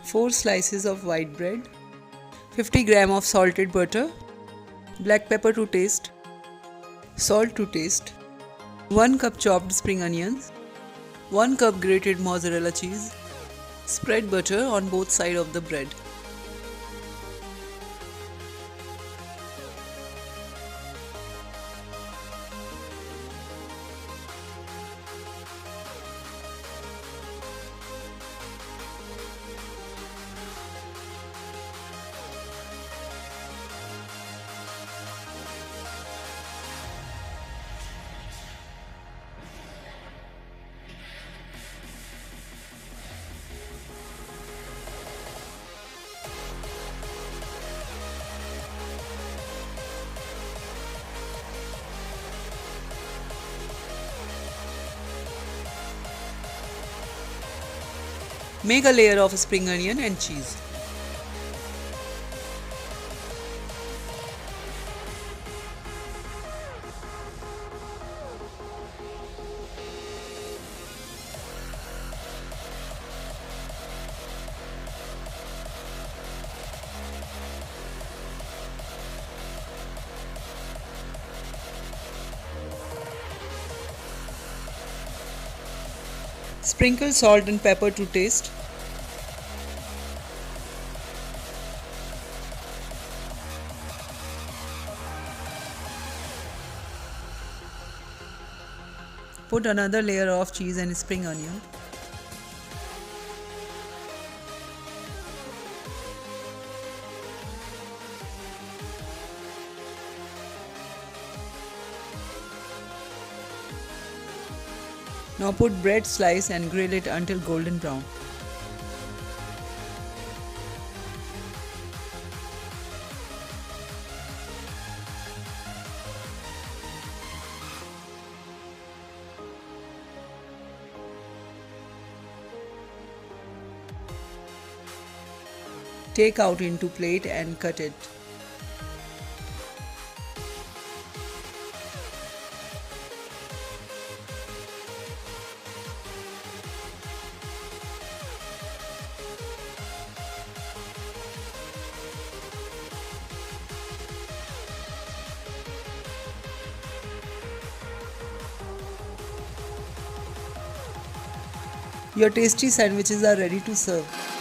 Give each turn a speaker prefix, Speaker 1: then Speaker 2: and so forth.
Speaker 1: 4 slices of white bread, 50 gram of salted butter, black pepper to taste, salt to taste, 1 cup chopped spring onions, 1 cup grated mozzarella cheese. Spread butter on both sides of the bread. Make a layer of spring onion and cheese. Sprinkle salt and pepper to taste. Put another layer of cheese and spring onion. Now put bread slice and grill it until golden brown. Take out into plate and cut it. Your tasty sandwiches are ready to serve.